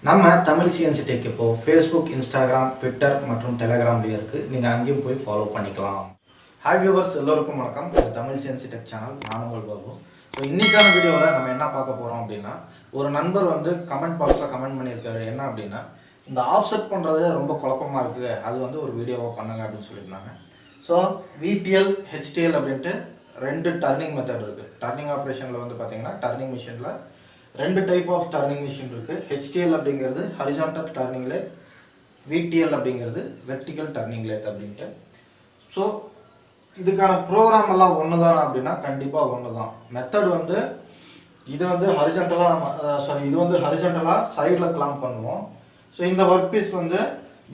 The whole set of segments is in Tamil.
நம்ம தமிழ் சிஎன்சி டெக் இப்போ ஃபேஸ்புக், இன்ஸ்டாகிராம், ட்விட்டர் மற்றும் டெலகிராம்லேயே இருக்குது. நீங்கள் அங்கேயும் போய் ஃபாலோ பண்ணிக்கலாம். ஹாய் வியூவர்ஸ், எல்லோருக்கும் வணக்கம். இது தமிழ் சிஎன்சி டெக் சேனல். நான் உங்கள் பாபு. ஸோ இன்றைக்கான வீடியோவில் நம்ம என்ன பார்க்க போகிறோம் அப்படின்னா, ஒரு நண்பர் வந்து கமெண்ட் பாக்ஸில் கமெண்ட் பண்ணியிருக்காரு. என்ன அப்படின்னா, இந்த ஆஃப்செட் பண்ணுறது ரொம்ப குழப்பமாக இருக்குது, அது வந்து ஒரு வீடியோவாக பண்ணுங்க அப்படின்னு சொல்லியிருந்தாங்க. ஸோ விடிஎல், ஹெச்டிஎல் அப்படின்ட்டு ரெண்டு டர்னிங் மெத்தட் இருக்குது. டர்னிங் ஆப்ரேஷனில் வந்து பார்த்தீங்கன்னா டர்னிங் மிஷினில் ரெண்டு டைப் ஆஃப் டர்னிங் மிஷின் இருக்குது. ஹெச்டிஎல் அப்படிங்கிறது ஹரிசான்டல் டர்னிங் லேத், விடிஎல் அப்படிங்கிறது வெர்டிக்கல் டர்னிங் லேத் அப்படின்ட்டு. ஸோ இதுக்கான ப்ரோக்ராம் எல்லாம் ஒன்று தானா அப்படின்னா கண்டிப்பாக ஒன்று தான். மெத்தட் வந்து இது வந்து ஹரிசான்டலாக இது வந்து ஹரிசான்டலாக சைடில் கிளாம்ப் பண்ணுவோம். ஸோ இந்த ஒர்க் பீஸ் வந்து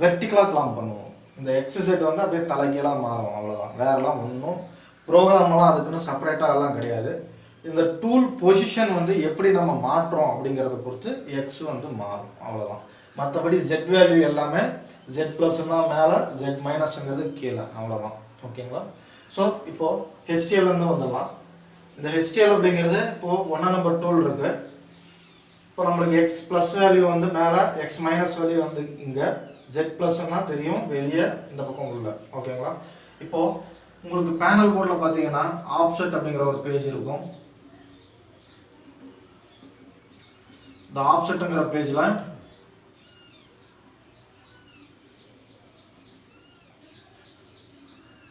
வெர்டிக்கலாக கிளாம்ப் பண்ணுவோம். இந்த எக்ஸசைட் வந்து அப்படியே தலைகீழாக மாறும், அவ்வளோதான். வேறெல்லாம் ஒன்றும் ப்ரோக்ராமெல்லாம் அதுக்குன்னு செப்பரேட்டாக எல்லாம் கிடையாது. இந்த டூல் பொசிஷன் வந்து எப்படி நம்ம மாற்றோம் அப்படிங்கிறத பொறுத்து எக்ஸ் வந்து மாறும், அவ்வளோதான். மற்றபடி ஜெட் வேல்யூ எல்லாமே ஜெட் ப்ளஸ்னா மேலே, ஜெட் மைனஸ்ங்கிறது கீழே, அவ்வளோதான். ஓகேங்களா? ஸோ இப்போது ஹெச்டிஎல்லேருந்து வந்துடலாம். இந்த ஹெச்டிஎல் அப்படிங்கிறது இப்போது 1 நம்பர் டூல் இருக்குது. இப்போ நம்மளுக்கு எக்ஸ் ப்ளஸ் வேல்யூ வந்து மேலே, எக்ஸ் மைனஸ் வேல்யூ வந்து இங்கே, ஜெட் ப்ளஸ்ன்னா தெரியும் வெளியே, இந்த பக்கம் உள்ள. ஓகேங்களா? இப்போது உங்களுக்கு பேனல் போர்டில் பார்த்தீங்கன்னா ஆப்செட் அப்படிங்கிற ஒரு பேஜ் இருக்கும். இந்த ஆப்செட்டுங்கிற பேஜில்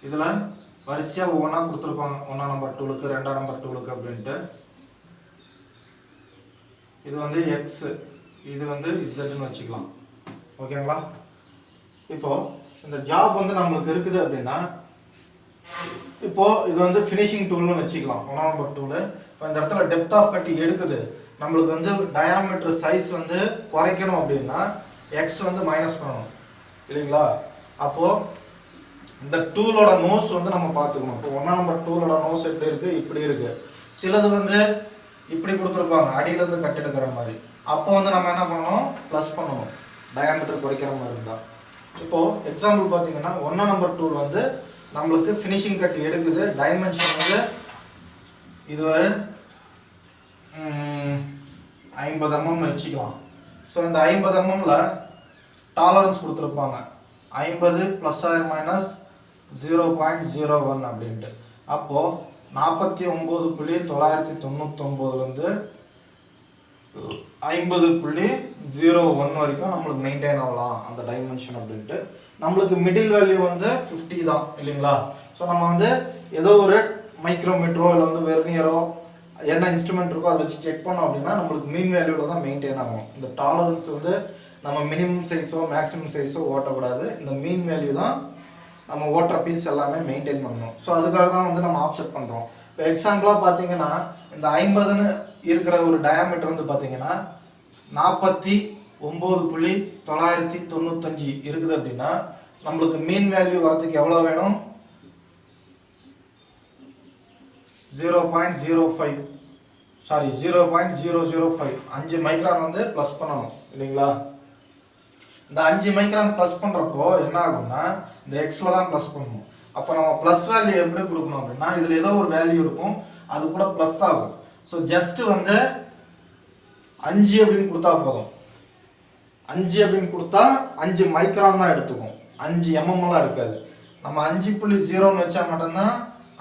இதில் வரிசையாக ஒவ்வொன்றா கொடுத்துருப்பாங்க. 1 நம்பர் டூலுக்கு, 2 நம்பர் டூலுக்கு அப்படின்ட்டு. இது வந்து எக்ஸ், இது வந்து இசட்னு வச்சுக்கலாம். ஓகேங்களா? இப்போது இந்த ஜாப் வந்து நம்மளுக்கு இருக்குது அப்படின்னா, இப்போது இது வந்து ஃபினிஷிங் டூல்னு வச்சுக்கலாம். 1 நம்பர் டூலு. இப்போ இந்த இடத்துல டெப்த் ஆஃப் கட் எடுக்குது, நம்மளுக்கு வந்து டயாமீட்டர் சைஸ் வந்து குறைக்கணும் அப்படின்னா எக்ஸ் வந்து மைனஸ் பண்ணணும், இல்லைங்களா? அப்போது இந்த டூலோட நோஸ் வந்து நம்ம பார்த்துக்கணும். இப்போ 1 நம்பர் டூலோட நோஸ் எப்படி இருக்குது, இப்படி இருக்குது. சிலது வந்து இப்படி கொடுத்துருப்பாங்க, அடியிலேருந்து கட் எடுக்கிற மாதிரி. அப்போ வந்து நம்ம என்ன பண்ணணும், ப்ளஸ் பண்ணணும், டயாமீட்டர் குறைக்கிற மாதிரி இருந்தால். இப்போது எக்ஸாம்பிள் பார்த்தீங்கன்னா 1 நம்பர் டூல் வந்து நம்மளுக்கு ஃபினிஷிங் கட் எடுக்குது. டைமென்ஷன் வந்து இது ஒரு 50 mm வச்சுக்கலாம். ஸோ இந்த 50 mmல டாலரன்ஸ் கொடுத்துருப்பாங்க, 50 ப்ளஸ் ஆர் மைனஸ் 0.01 அப்படின்ட்டு. அப்போது 49.999 50.01 வரைக்கும் நம்மளுக்கு மெயின்டைன் ஆகலாம் அந்த டைமென்ஷன் அப்படின்ட்டு. நம்மளுக்கு மிடில் வேல்யூ வந்து 50 தான், இல்லைங்களா? ஸோ நம்ம வந்து ஏதோ ஒரு மைக்ரோமீட்டரோ இல்லை வந்து வெர்னியரோ என்ன இன்ஸ்ட்ருமெண்ட் இருக்கோ அதை வச்சு செக் பண்ணோம் அப்படின்னா நம்மளுக்கு மீன் வேல்யூவில் தான் மெயின்டைன் ஆகும். இந்த டாலரன்ஸ் வந்து நம்ம மினிமம் சைஸோ மேக்ஸிமம் சைஸோ ஓட்டக்கூடாது. இந்த மீன் வேல்யூ தான் நம்ம ஓட்டுற பீஸ் எல்லாமே மெயின்டைன் பண்ணணும். ஸோ அதுக்காக தான் வந்து நம்ம ஆஃப்செட் பண்ணுறோம். இப்போ எக்ஸாம்பிளாக பார்த்தீங்கன்னா இந்த 50ன்னு இருக்கிற ஒரு டயாமீட்டர் வந்து பார்த்தீங்கன்னா 49.995 இருக்குது அப்படின்னா நம்மளுக்கு மீன் வேல்யூ வரதுக்கு எவ்வளோ வேணும்? 0.05 5 மைக்ரான் வந்து ப்ளஸ் பண்ணணும், இல்லைங்களா? இந்த 5 மைக்ரான் ப்ளஸ் பண்ணுறப்போ என்ன ஆகும்னா இந்த எக்ஸில் தான் ப்ளஸ் பண்ணணும். அப்போ நம்ம ப்ளஸ் வேல்யூ எப்படி கொடுக்கணும் அப்படின்னா, இதில் ஏதோ ஒரு வேல்யூ இருக்கும், அது கூட ப்ளஸ் ஆகும். ஸோ ஜஸ்ட்டு வந்து 5 அப்படின்னு கொடுத்தா போதும். 5 அப்படின்னு கொடுத்தா 5 மைக்ரான் தான் எடுத்துக்கும், 5 mmலாம் எடுக்காது. நம்ம 5.0ன்னு வச்சா மட்டும்தான்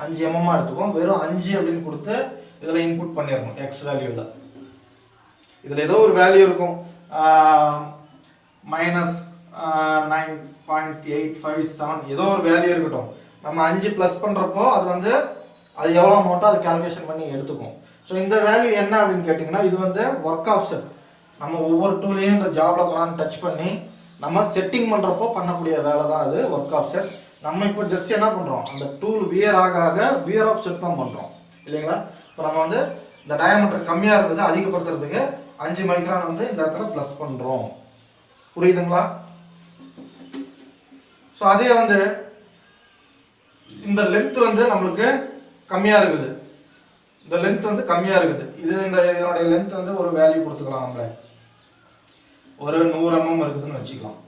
5 mm எடுத்துக்கும். வெறும் 5 அப்படின்னு கொடுத்து இதில் இன்புட் பண்ணிடணும் எக்ஸ் வேல்யூவில். இதில் ஏதோ ஒரு வேல்யூ இருக்கும், -9.857 ஏதோ ஒரு வேல்யூ இருக்கட்டும். நம்ம 5 ப்ளஸ் பண்ணுறப்போ அது வந்து அது எவ்வளோ அமௌண்ட்டோ அது கால்குலேஷன் பண்ணி எடுத்துக்கும். ஸோ இந்த வேல்யூ என்ன அப்படின்னு கேட்டிங்கன்னா, இது வந்து ஒர்க் ஆஃப்செட். நம்ம ஒவ்வொரு டூலையும் இந்த ஜாபில் கொண்டாந்து டச் பண்ணி நம்ம செட்டிங் பண்ணுறப்போ பண்ணக்கூடிய வேலை தான் அது ஒர்க் ஆஃப்செட். நம்ம இப்போ ஜஸ்ட் என்ன பண்ணுறோம், அந்த டூல் வியர் ஆக வியர் ஆஃப்செட் தான் பண்ணுறோம், இல்லைங்களா? இப்போ நம்ம வந்து இந்த டயாமீட்டர் கம்மியாக இருந்தது அதிகப்படுத்துறதுக்கு 5 மைக்ரான் வந்து இந்த இடத்துல ப்ளஸ் பண்ணுறோம். புரியுதுங்களா? ஸோ அதே வந்து இந்த லென்த் வந்து நம்மளுக்கு கம்மியாக இருக்குது. இந்த லென்த் வந்து கம்மியாக இருக்குது. இதனுடைய லென்த் வந்து ஒரு வேல்யூ கொடுத்துக்கலாம். நம்மளே ஒரு 100 mm இருக்குதுன்னு வச்சுக்கலாம்.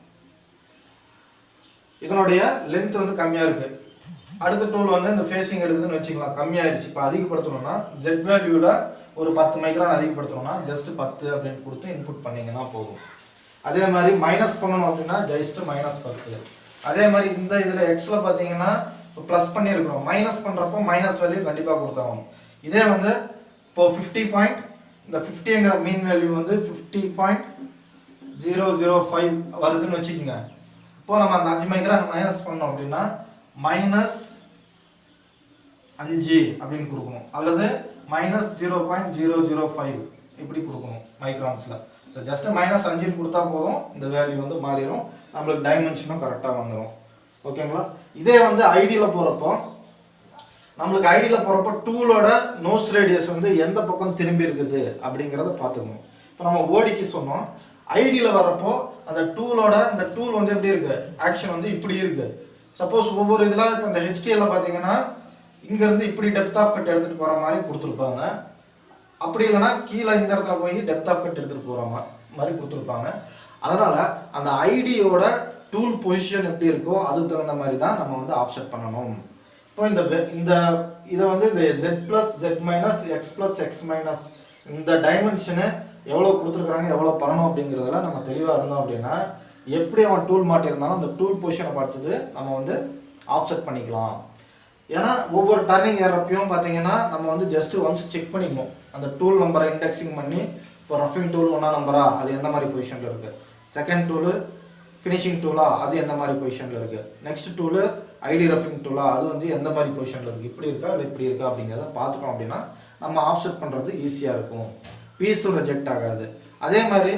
இதனுடைய லென்த் வந்து கம்மியாக இருக்குது. அடுத்த டூல் வந்து இந்த ஃபேஸிங் எடுக்குதுன்னு வச்சுக்கலாம், கம்மியாயிடுச்சு. இப்போ அதிகப்படுத்தணும்னா ஜெட் வேல்யூவில் ஒரு 10 மைக்ரான் அதிகப்படுத்தணும்னா ஜஸ்ட் 10 அப்படின்னு கொடுத்து இன்புட் பண்ணிங்கன்னா போதும். அதே மாதிரி மைனஸ் பண்ணணும் அப்படின்னா ஜஸ்ட் -10. அதே மாதிரி இந்த இதில் எக்ஸில் பார்த்தீங்கன்னா இப்போ ப்ளஸ் பண்ணியிருக்கிறோம், மைனஸ் பண்ணுறப்போ மைனஸ் வேல்யூ கண்டிப்பாக கொடுத்தாகணும். இதே வந்து இப்போ 50 பாயிண்ட், இந்த 50ங்கிற மீன் வேல்யூ வந்து 50.005 வருதுன்னு வச்சுக்கோங்க. இப்போ நம்ம அந்த 5 மைக்ரான் மைனஸ் பண்ணோம் அப்படின்னா -5 அப்படின்னு கொடுக்கணும், அல்லது -0.005 இப்படி கொடுக்கணும் மைக்ரான்ஸில். ஸோ ஜஸ்ட் -5 கொடுத்தா போதும், இந்த வேல்யூ வந்து மாறிடும், நம்மளுக்கு டைமென்ஷனும் கரெக்டாக வந்துடும். ஓகேங்களா? இதே வந்து ஐடியில் போகிறப்போ நம்மளுக்கு ஐடியில் போகிறப்போ டூலோட நோஸ் ரேடியஸ் வந்து எந்த பக்கம் திரும்பி இருக்குது அப்படிங்கிறத பார்த்துக்கணும். இப்போ நம்ம ஓடிக்கு சொன்னோம், ஐடியில் வரப்போ அந்த டூலோட இந்த டூல் வந்து எப்படி இருக்குது, ஆக்ஷன் வந்து இப்படி இருக்குது. சப்போஸ் ஒவ்வொரு இதில் இப்போ இந்த ஹெச்டிஎல்ல பார்த்தீங்கன்னா இங்கேருந்து இப்படி டெப்த் ஆஃப் கட் எடுத்துகிட்டு போகிற மாதிரி கொடுத்துருப்பாங்க. அப்படி இல்லைனா கீழே இந்த இடத்துல போய் டெப்த் ஆஃப் கட் எடுத்துகிட்டு போகிற மாதிரி கொடுத்துருப்பாங்க. அதனால் அந்த ஐடியோட டூல் பொசிஷன் எப்படி இருக்கோ அதுக்கு தகுந்த மாதிரி தான் நம்ம வந்து ஆஃப்செட் பண்ணணும். இப்போ இந்த இதை வந்து இந்த Z+Z- X+X- இந்த டைமென்ஷனு எவ்வளோ கொடுத்துருக்குறாங்க, எவ்வளோ பண்ணணும் அப்படிங்கிறதுல நம்ம தெளிவாக இருந்தோம் அப்படின்னா எப்படி அவன் டூல் மாட்டியிருந்தாலும் அந்த டூல் பொசிஷனை பார்த்துட்டு நம்ம வந்து ஆஃப்செட் பண்ணிக்கலாம். ஏன்னா ஒவ்வொரு டர்னிங் ஏறப்பையும் பார்த்தீங்கன்னா நம்ம வந்து ஜஸ்ட் ஒன்ஸ் செக் பண்ணிக்கணும், அந்த டூல் நம்பரை இண்டெக்ஸிங் பண்ணி. இப்போ ரஃபிங் டூல் 1ஆம் நம்பரா, அது எந்த மாதிரி பொசிஷனில் இருக்குது, செகண்ட் டூலு ஃபினிஷிங் டூலா, அது எந்த மாதிரி பொசிஷனில் இருக்குது, நெக்ஸ்ட் டூலு ஐடி ரஃபிங் டூலா, அது வந்து எந்த மாதிரி பொசிஷனில் இருக்குது, இப்படி இருக்கா இல்லை இப்படி இருக்கா அப்படிங்கிறத பார்த்துட்டோம் அப்படின்னா நம்ம ஆஃப்செட் பண்ணுறது ஈஸியாக இருக்கும், பீஸும் ரிஜெக்ட் ஆகாது. அதே மாதிரி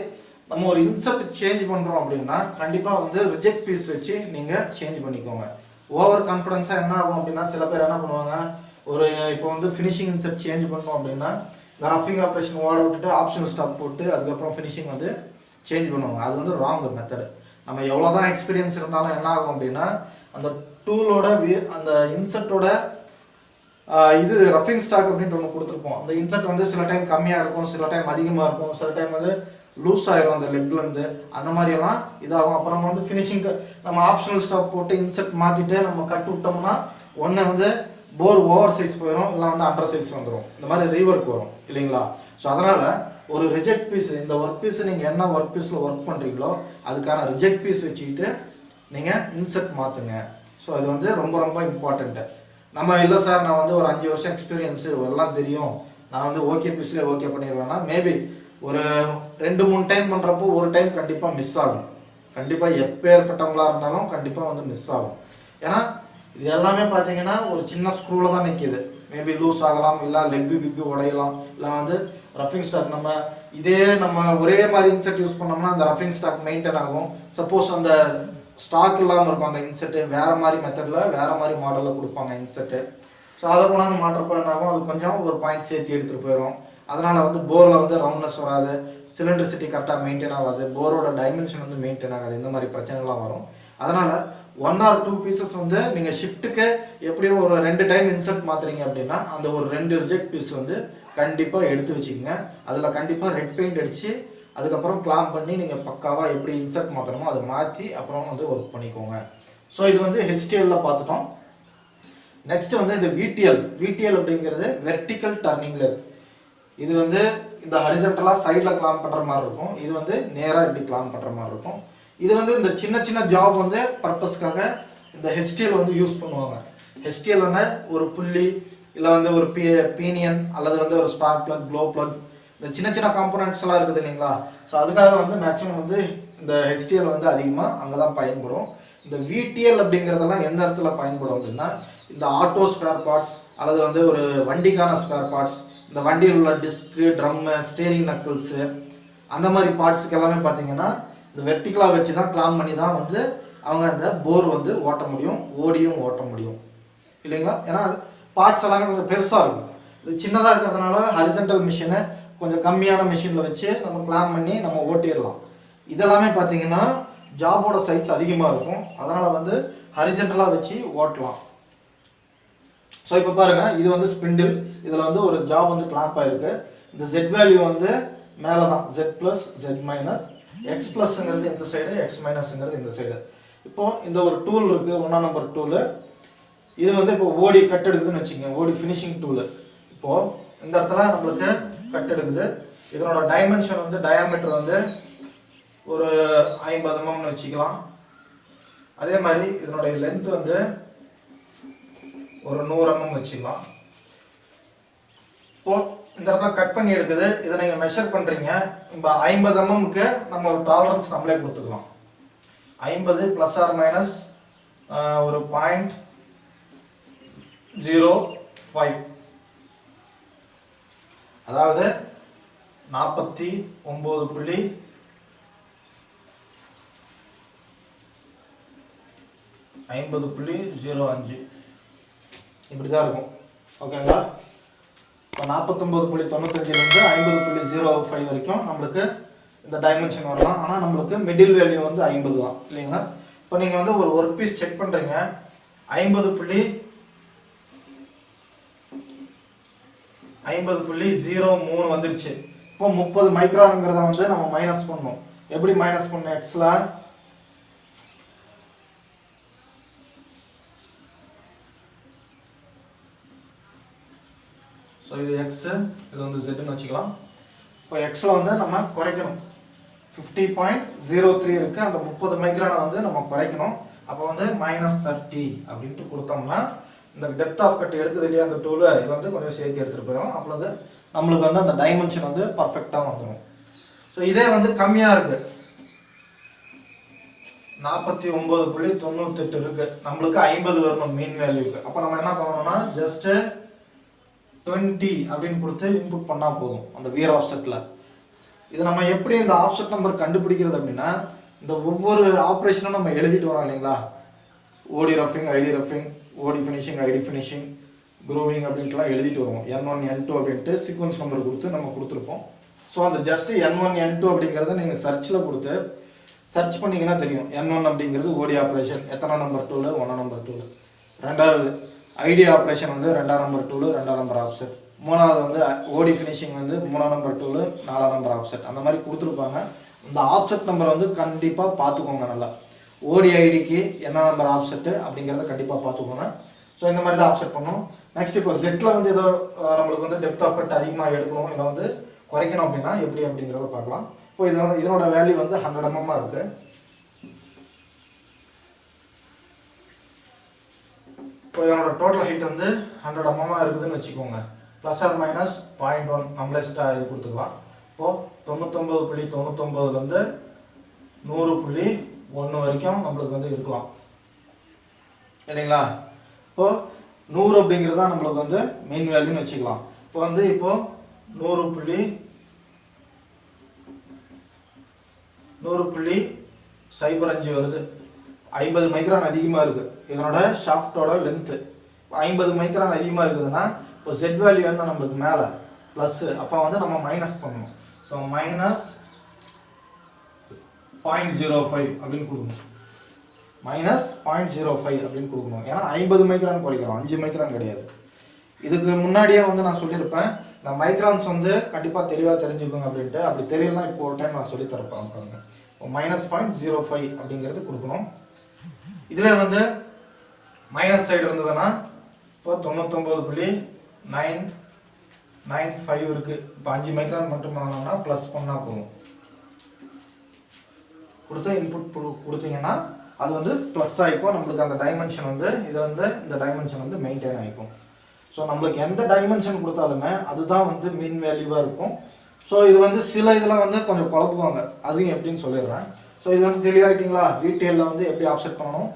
நம்ம ஒரு இன்சர்ட் சேஞ்ச் பண்ணுறோம் அப்படின்னா கண்டிப்பாக வந்து ரிஜெக்ட் பீஸ் வச்சு நீங்கள் சேஞ்ச் பண்ணிக்கோங்க. ஓவர் கான்ஃபிடன்ஸாக என்ன ஆகும் அப்படின்னா சில பேர் என்ன பண்ணுவாங்க, ஒரு இப்போ வந்து ஃபினிஷிங் இன்சர்ட் சேஞ்ச் பண்ணோம் அப்படின்னா இந்த ரஃபிங் ஆப்ரேஷன் ஓட விட்டுட்டு ஆப்ஷனல் ஸ்டாப் போட்டு அதுக்கப்புறம் ஃபினிஷிங் வந்து சேஞ்ச் பண்ணுவாங்க. அது வந்து ராங் மெத்தடு. நம்ம எவ்வளோ தான் எக்ஸ்பீரியன்ஸ் இருந்தாலும் என்ன ஆகும் அப்படின்னா அந்த டூலோட அந்த இன்சர்ட்டோட இது ரஃபிங் ஸ்டாக் அப்படின்ட்டு ஒன்று கொடுத்துருப்போம். அந்த இன்சர்ட் வந்து சில டைம் கம்மியாக இருக்கும், சில டைம் அதிகமாக இருக்கும், சில டைம் வந்து லூஸ் ஆயிரும் அந்த லெக்லேருந்து, அந்த மாதிரியெல்லாம் இதாகும். அப்புறம் நம்ம வந்து ஃபினிஷிங்க்கு நம்ம ஆப்ஷனல் ஸ்டாப் போட்டு இன்சர்ட் மாற்றிட்டு நம்ம கட் விட்டோம்னா ஒன்று வந்து போர் ஓவர் சைஸ் போயிடும், இல்லை வந்து அண்டர் சைஸ் வந்துடும், இந்த மாதிரி ரீவர்க் வரும் இல்லைங்களா. ஸோ அதனால் ஒரு ரிஜெக்ட் பீஸ், இந்த ஒர்க் பீஸ் நீங்கள் என்ன ஒர்க் பீஸில் ஒர்க் பண்ணுறீங்களோ அதுக்கான ரிஜெக்ட் பீஸ் வச்சுக்கிட்டு நீங்கள் இன்சர்ட் மாற்றுங்க. ஸோ அது வந்து ரொம்ப ரொம்ப இம்பார்ட்டண்ட்டு. நம்ம இல்லை சார் நான் வந்து ஒரு 5 வருஷம் எக்ஸ்பீரியன்ஸு எல்லாம் தெரியும், நான் வந்து ஓகே பீஸ்லேயே ஓகே பண்ணிடுவேன்னா மேபி ஒரு 2-3 டைம் பண்ணுறப்போ ஒரு டைம் கண்டிப்பாக மிஸ் ஆகும். கண்டிப்பாக எப்போ ஏற்பட்டவங்களாக இருந்தாலும் கண்டிப்பாக வந்து மிஸ் ஆகும். ஏன்னா இது எல்லாமே பார்த்தீங்கன்னா ஒரு சின்ன ஸ்க்ரூவில் தான் நிற்கிது. மேபி லூஸ் ஆகலாம், இல்லை லெக்கு உடையலாம், இல்லை வந்து ரஃபிங் ஸ்டாக் நம்ம ஒரே மாதிரி இன்செர்ட் யூஸ் பண்ணோம்னா அந்த ரஃபிங் ஸ்டாக் மெயின்டைன் ஆகும். சப்போஸ் அந்த ஸ்டாக் இல்லாமல் இருக்கும் அந்த இன்செர்ட்டு, வேறு மாதிரி மெத்தடில் வேறு மாதிரி மாடலில் கொடுப்பாங்க இன்செர்ட்டு. ஸோ அதை கொண்டாந்து மாட்டுறப்போ என்ன ஆகும், அது கொஞ்சம் ஒரு பாயிண்ட் சேர்த்து எடுத்துகிட்டு போயிடும். அதனால் வந்து போரில் வந்து ரவுண்ட்னஸ் வராது, சிலிண்டரிசிட்டி கரெக்டாக மெயின்டைன் ஆகாது, போரோட டைமென்ஷன் வந்து மெயின்டைன் ஆகாது, இந்த மாதிரி பிரச்சனைலாம் வரும். அதனால் 1 or 2 பீசஸ் வந்து நீங்கள் ஷிஃப்ட்டுக்கு எப்படியும் ஒரு 2 டைம் இன்சர்ட் மாற்றுறீங்க அப்படின்னா அந்த ஒரு 2 ரிஜெக்ட் பீஸ் வந்து கண்டிப்பாக எடுத்து வச்சுக்கோங்க. அதில் கண்டிப்பாக ரெட் பெயிண்ட் அடித்து அதுக்கப்புறம் கிளாம்ப் பண்ணி நீங்கள் பக்காவாக எப்படி இன்சர்ட் மாற்றணுமோ அதை மாற்றி அப்புறம் வந்து ஒர்க் பண்ணிக்கோங்க. ஸோ இது வந்து ஹெச்டிஎல்ல பார்த்துட்டோம். நெக்ஸ்ட் வந்து இந்த விடிஎல் அப்படிங்கிறது வெர்டிக்கல் டர்னிங் லெக். இது வந்து இந்த ஹரிசன்டலாக சைடில் கிளாம்ப் பண்ணுற மாதிரி இருக்கும், இது வந்து நேராக இப்படி கிளாம்ப் பண்ணுற மாதிரி இருக்கும். இது வந்து இந்த சின்ன ஜாப் வந்து பர்பஸ்க்காக இந்த ஹெச்டிஎல் வந்து யூஸ் பண்ணுவாங்க. ஹெச்டிஎல் வந்து ஒரு புள்ளி இல்லை வந்து ஒரு பீனியன் அல்லது வந்து ஒரு ஸ்பார்க் பிளக், க்ளோ பிளக், இந்த சின்ன காம்போனன்ட்ஸ் எல்லாம் இருக்குது இல்லைங்களா. ஸோ அதுக்காக வந்து மேக்ஸிமம் வந்து இந்த ஹெச்டிஎல் வந்து அதிகமாக அங்கே தான் பயன்படும். இந்த விடிஎல் அப்படிங்கிறதெல்லாம் எந்த இடத்துல பயன்படும் அப்படின்னா இந்த ஆட்டோ ஸ்பேர் பார்ட்ஸ் அல்லது வந்து ஒரு வண்டிக்கான ஸ்பேர் பார்ட்ஸ், இந்த வண்டியில் உள்ள டிஸ்க்கு, ட்ரம்மு, ஸ்டேரிங் நக்கிள்ஸு, அந்த மாதிரி பார்ட்ஸுக்கு எல்லாமே பார்த்தீங்கன்னா இந்த வெர்டிக்கலாக வச்சு தான் கிளாம் பண்ணி தான் வந்து அவங்க அந்த போர் வந்து ஓட்ட முடியும், ஓடியும் ஓட்ட முடியும் இல்லைங்களா. ஏன்னா அது பார்ட்ஸ் எல்லாமே கொஞ்சம் பெருசாக இருக்கும். இது சின்னதாக இருக்கிறதுனால ஹரிசன்டல் மிஷினை கொஞ்சம் கம்மியான மிஷினில் வச்சு நம்ம கிளாம் பண்ணி நம்ம ஓட்டிடலாம். இதெல்லாமே பார்த்தீங்கன்னா ஜாபோட சைஸ் அதிகமாக இருக்கும், அதனால் வந்து ஹரிசன்டலாக வச்சு ஓட்டலாம். ஸோ இப்போ பாருங்கள், இது வந்து ஸ்பிண்டில், இதில் வந்து ஒரு ஜாப் வந்து கிளாம்ப் ஆகிருக்கு. இந்த ஜெட் வேல்யூ வந்து மேலே தான், Z+Z-, X+ங்கிறது இந்த சைடு, X-ங்கிறது இந்த சைடு. இப்போது இந்த ஒரு டூல் இருக்குது, 1ஆம் நம்பர் டூலு. இது வந்து இப்போ ஓடி கட் எடுக்குதுன்னு வச்சுக்கோங்க, ஓடி ஃபினிஷிங் டூலு. இப்போது இந்த இடத்துல நம்மளுக்கு கட் எடுக்குது. இதனோட டைமென்ஷன் வந்து டயாமீட்டர் வந்து ஒரு 50 mm வச்சுக்கலாம். அதே மாதிரி இதனுடைய லென்த் வந்து ஒரு 100 mm வச்சுக்கலாம். இப்போ இந்த இடத்துல கட் பண்ணி எடுக்குது, இதை நீங்கள் மெஷர் பண்ணுறீங்க. இப்போ 50 mmக்கு நம்ம ஒரு டாலரன்ஸ் நம்மளே கொடுத்துக்கலாம். 50 ப்ளஸ் ஆர் மைனஸ் ஒரு 0.05, அதாவது 49.05 இப்படி தான் இருக்கும். ஓகேங்களா? இப்போ 49.95 50.05 வரைக்கும் நம்மளுக்கு இந்த டைமென்ஷன் வரலாம். ஆனால் நம்மளுக்கு மிடில் வேல்யூ வந்து 50 தான் இல்லைங்களா? இப்போ நீங்கள் வந்து ஒரு ஒர்க் பீஸ் செக் பண்ணுறீங்க, 50.03 வந்துருச்சு. இப்போ 30 மைக்ரானுங்கிறத வந்து நம்ம மைனஸ் பண்ணணும். எப்படி மைனஸ் பண்ணணும்? எக்ஸில் ஸோ இது எக்ஸு, இது வந்து ஜெட்டுன்னு வச்சுக்கலாம். இப்போ எக்ஸில் வந்து நம்ம குறைக்கணும். 50.03 இருக்குது, அந்த 30 மைக்ரானை வந்து நம்ம குறைக்கணும். அப்போ வந்து -30 அப்படின்ட்டு கொடுத்தோம்னா இந்த டெப்த் ஆஃப் கட் எடுக்குது இல்லையா அந்த டூலு, இது வந்து கொஞ்சம் சேர்த்து எடுத்துகிட்டு போயிடும். அப்போ நம்மளுக்கு வந்து அந்த டைமென்ஷன் வந்து பர்ஃபெக்டாக வந்துடும். ஸோ இதே வந்து கம்மியாக இருக்குது, 49.98 இருக்குது, நம்மளுக்கு 50 வரணும் மீன் வேல்யூக்கு. அப்போ நம்ம என்ன பண்ணணும்னா ஜஸ்ட்டு 20 அப்படின்னு கொடுத்து இன்புட் பண்ணால் போதும் அந்த வியர் ஆஃப்செட்டில். இது நம்ம எப்படி இந்த ஆஃப்செட் நம்பர் கண்டுபிடிக்கிறது அப்படின்னா, இந்த ஒவ்வொரு ஆப்ரேஷனும் நம்ம எழுதிட்டு வரோம் இல்லைங்களா? ஓடி ரஃபிங், ஐடி ரஃபிங், ஓடி ஃபினிஷிங், ஐடி ஃபினிஷிங், க்ரூவிங் அப்படின்ட்டுலாம் எழுதிட்டு வருவோம். N1 N2 அப்படின்ட்டு சீக்வன்ஸ் நம்பர் கொடுத்து நம்ம கொடுத்துருப்போம். ஸோ அந்த ஜஸ்ட் N1 N2 அப்படிங்கிறத நீங்கள் சர்ச்சில் கொடுத்து சர்ச் பண்ணிங்கன்னா தெரியும். N1 அப்படிங்கிறது ஓடி ஆப்ரேஷன், எத்தனை நம்பர் டூலு, 1 நம்பர் டூலு. ரெண்டாவது ஐடி ஆப்ரேஷன் வந்து 2 நம்பர் டூலு, 2 நம்பர் ஆப்செட். மூணாவது வந்து ஓடி ஃபினிஷிங் வந்து 3 நம்பர் டூலு, 4 நம்பர் ஆப்செட். அந்த மாதிரி கொடுத்துருப்பாங்க. இந்த ஆப்செட் நம்பரை வந்து கண்டிப்பாக பார்த்துக்கோங்க. நல்லா ஓடி ஐடிக்கு என்ன நம்பர் ஆப்செட்டு அப்படிங்கிறத கண்டிப்பாக பார்த்துக்கோங்க. ஸோ இந்த மாதிரி தான் ஆப்செட் பண்ணணும். நெக்ஸ்ட் இப்போ செட்டில் வந்து ஏதோ நம்மளுக்கு வந்து டெப்த் ஆஃப் கட் அதிகமாக எடுக்கணும், இதை வந்து குறைக்கணும் அப்படின்னா எப்படி அப்படிங்கிறத பார்க்கலாம். இப்போ இதனோட வேல்யூ வந்து 100 mm இருக்குது. இப்போ இதனோட டோட்டல் ஹைட் வந்து 100 mm இருக்குதுன்னு வச்சுக்கோங்க. ப்ளஸ் ஆர் மைனஸ் 0.1 நம்மளே இது கொடுத்துக்கலாம். இப்போது 99.99 100.1 வரைக்கும் நம்மளுக்கு வந்து இருக்கலாம் இல்லைங்களா? இப்போது 100 அப்படிங்கிறது தான் நம்மளுக்கு வந்து மெயின் வேல்யூன்னு வச்சுக்கலாம். இப்போ வந்து இப்போது 100.05 வருது. 50 மைக்ரான் அதிகமாக இருக்குது. இதனோட ஷாஃப்டோட லென்த்து 50 மைக்ரான் அதிகமாக இருக்குதுன்னா இப்போ ஜெட் வேல்யூ என்ன நம்மளுக்கு மேலே ப்ளஸ்ஸு, அப்போ வந்து நம்ம மைனஸ் பண்ணணும். ஸோ -0.05 அப்படின்னு கொடுக்கணும். -0.05 அப்படின்னு கொடுக்கணும். ஏன்னா 50 மைக்ரான் குறைக்கிறோம், 5 மைக்ரான் கிடையாது. இதுக்கு முன்னாடியே வந்து நான் சொல்லியிருப்பேன், இந்த மைக்ரான்ஸ் வந்து கண்டிப்பாக தெளிவாக தெரிஞ்சுக்கோங்க அப்படின்ட்டு. அப்படி தெரியலாம் இப்போ ஒரு டைம் நான் சொல்லி தரப்பேன் பாருங்க. -0.05 அப்படிங்கிறது கொடுக்கணும். இதில் வந்து மைனஸ் சைடு இருந்ததுன்னா இப்போ 99.995 இருக்குது. இப்போ 5 மைக்ரான் மட்டும் பண்ணணும்னா ப்ளஸ் பண்ணால் போதும். கொடுத்து இன்புட் கொடுத்தீங்கன்னா அது வந்து ப்ளஸ் ஆகிக்கும். நம்மளுக்கு அந்த டைமென்ஷன் வந்து இது வந்து இந்த டைமென்ஷன் வந்து மெயின்டைன் ஆகிக்கும். ஸோ நம்மளுக்கு எந்த டைமென்ஷன் கொடுத்தாலுமே அதுதான் வந்து மீன் வேல்யூவாக இருக்கும். ஸோ இது வந்து சில இதெல்லாம் வந்து கொஞ்சம் குழப்புவாங்க, அதையும் எப்படின்னு சொல்லிடுறேன். ஸோ இது வந்து தெளிவாகிட்டிங்களா? VTL வந்து எப்படி ஆஃப்செட் பண்ணணும்,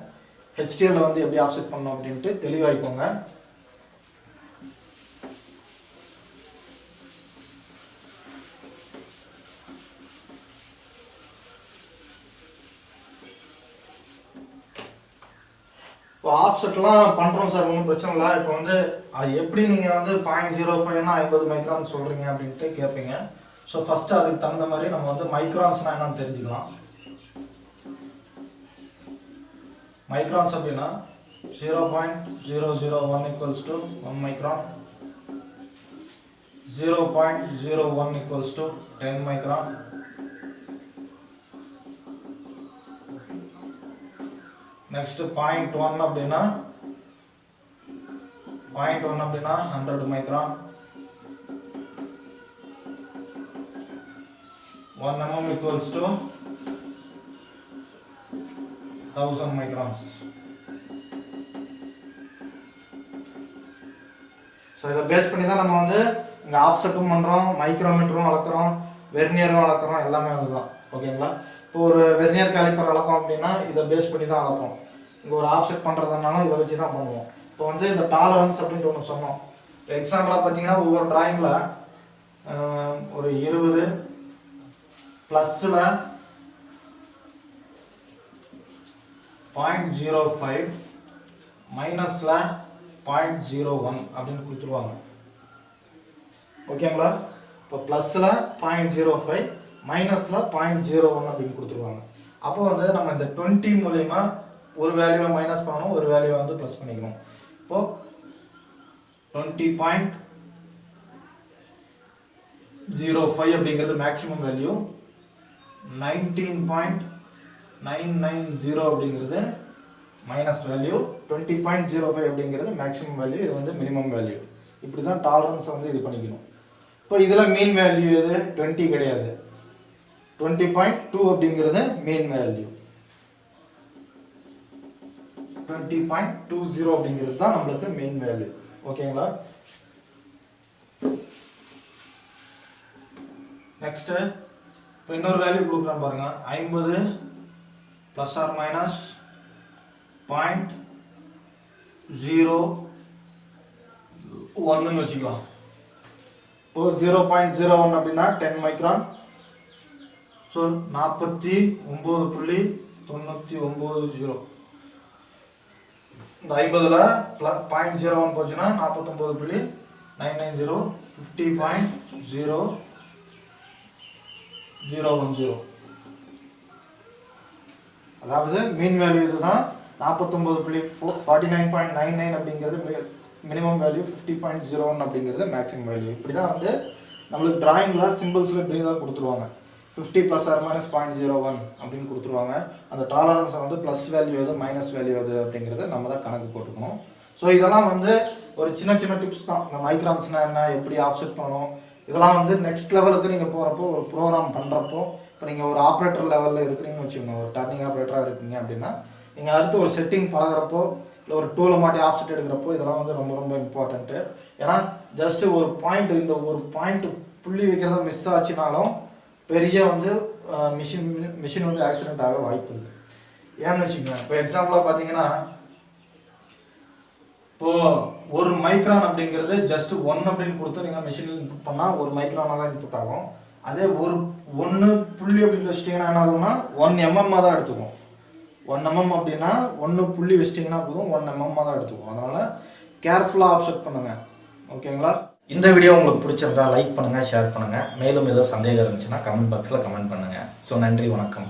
HTL வந்து எப்படி ஆஃப்செட் பண்ணணும் அப்படின்ட்டு தெளிவாகிக்கோங்க. இப்போ ஆஃப்செட்லாம் பண்ணுறோம் சார், ஒன்றும் பிரச்சனை இல்லை. இப்போ வந்து அது எப்படி நீங்கள் வந்து 0.05னா 50 மைக்ரான் சொல்கிறீங்க அப்படின்ட்டு கேட்பீங்க. ஸோ ஃபஸ்ட்டு அதுக்கு தகுந்த மாதிரி நம்ம வந்து மைக்ரான்ஸ்னால் என்னன்னு தெரிஞ்சுக்கலாம். மைக்ரான்ஸ் அப்படின்னா 0.001 equals to 1 micron, 0.01 equals to 10 micron, next 0.1 அப்படின்னா 100 micron, 1 mm equals to 1000 microns. So இதை பேஸ் பண்ணி தான் நம்ம வந்து இங்கே ஆஃப்செட்டும் பண்ணுறோம், மைக்ரோமீட்டரும் அளக்குறோம், வெர்னியரும் அளக்குறோம், எல்லாமே அதுதான். ஓகேங்களா? இப்போ ஒரு வெர்னியர் காலிப்பர் அளக்கும் அப்படின்னா இதை பேஸ் பண்ணி தான் அளப்போம். இங்கே ஒரு ஆஃப்செட் பண்ணுறதுனாலும் இதை வச்சு தான் பண்ணுவோம். இப்போ வந்து இந்த டாலரன்ஸ் அப்படின்ட்டு ஒன்று சொன்னோம். இப்போ எக்ஸாம்பிளாக பார்த்தீங்கன்னா ஒவ்வொரு ட்ராயிங்கில் ஒரு 20 +ல் 0.05 மைனஸில் 0.01 அப்படின்னு கொடுத்துருவாங்க. ஓகேங்களா? இப்போ +ல் 0.05 மைனஸில் 0.01 அப்படின்னு கொடுத்துருவாங்க. அப்போ வந்து நம்ம இந்த 20 மூலயமா ஒரு வேல்யூவை மைனஸ் பண்ணணும், ஒரு வேல்யூவை வந்து ப்ளஸ் பண்ணிக்கணும். இப்போது 20.05 அப்படிங்கிறது மேக்ஸிமம் வேல்யூ, 19.990 அப்படிங்கிறது மைனஸ் வேல்யூ, 20.05 அப்படிங்கிறது மேக்ஸிமம் வேல்யூ, இது வந்து மினிமம் வேல்யூ. இப்படி தான் டாலரன்ஸை வந்து இது பண்ணிக்கணும். இப்போ இதில் மீன் வேல்யூ எது? 20 கிடையாது. 20.2 அப்படிங்கிறது மீன் வேல்யூ, 20.20 அப்படிங்கிறது தான் நம்மளுக்கு மெயின் வேல்யூ. ஓகேங்களா? நெக்ஸ்ட் இப்போ இன்னொரு வேல்யூ கொடுக்குறேன் பாருங்க, 50 ± 0.01 வச்சுக்கலாம். இப்போ 0.01 அப்படின்னா 10 மைக்ரான். ஸோ 49.99. இந்த 50ல் 0.01 போச்சுன்னா 49.990, 50.0010. அதாவது மீன் வேல்யூ இதுதான். 49.4999 அப்படிங்கிறது மினிமம் வேல்யூ, 50.01 அப்படிங்கிறது மேக்ஸிமம் வேல்யூ. இப்படி தான் வந்து நம்மளுக்கு டிராயிங்கில் சிம்பிள்ஸில் இப்படி தான் கொடுத்துருவாங்க. 50 ± 0.01 அப்படின்னு கொடுத்துருவாங்க. அந்த டாலரன்ஸை வந்து ப்ளஸ் வேல்யூ எது மைனஸ் வேல்யூ எது அப்படிங்கிறத நம்ம தான் கணக்கு போட்டுக்கணும். ஸோ இதெல்லாம் வந்து ஒரு சின்ன சின்ன டிப்ஸ் தான். இந்த மைக்ரான்ஸ்னால் என்ன, எப்படி ஆஃப்செட் பண்ணணும், இதெல்லாம் வந்து நெக்ஸ்ட் லெவலுக்கு நீங்கள் போகிறப்போ, ஒரு ப்ரோக்ராம் பண்ணுறப்போ, இப்போ நீங்கள் ஒரு ஆப்ரேட்டர் லெவலில் இருக்கிறீங்கன்னு வச்சுக்கோங்க, ஒரு டர்னிங் ஆப்ரேட்டராக இருக்கீங்க அப்படின்னா, நீங்கள் அடுத்து ஒரு செட்டிங் பழகிறப்போ, இல்லை ஒரு டூலை மாட்டி ஆஃப்செட் எடுக்கிறப்போ, இதெல்லாம் வந்து ரொம்ப ரொம்ப இம்பார்ட்டண்ட்டு. ஏன்னா ஜஸ்ட்டு ஒரு பாயிண்ட், இந்த ஒரு பாயிண்ட் புள்ளி வைக்கிறத மிஸ் ஆச்சுனாலும் பெரிய வந்து மிஷின் வந்து ஆக்சிடென்ட் ஆக வாய்ப்பு இருக்குது. ஏன்னு வச்சுக்கோங்க, இப்போ எக்ஸாம்பிளாக பார்த்தீங்கன்னா, இப்போது ஒரு மைக்ரான் அப்படிங்கிறது ஜஸ்ட் 1 அப்படின்னு கொடுத்து நீங்கள் மிஷினில் இன்புட் பண்ணால் 1 மைக்ரானாக தான் இன்புட் ஆகும். அதே ஒரு 1 புள்ளி அப்படின்னு வச்சிட்டிங்கன்னா என்ன ஆகும்னா 1 mm தான் எடுத்துக்கும். 1 mm அப்படின்னா 1 புள்ளி வச்சிட்டிங்கன்னா போதும், 1 mm தான் எடுத்துக்கும். அதனால் கேர்ஃபுல்லாக ஆப்செட் பண்ணுங்கள். ஓகேங்களா? இந்த வீடியோ உங்களுக்கு பிடிச்சிருந்தா லைக் பண்ணுங்கள், ஷேர் பண்ணுங்கள். மேலும் ஏதோ சந்தேகம் இருந்துச்சுன்னா கமெண்ட் பாக்ஸில் கமெண்ட் பண்ணுங்கள். ஸோ நன்றி, வணக்கம்.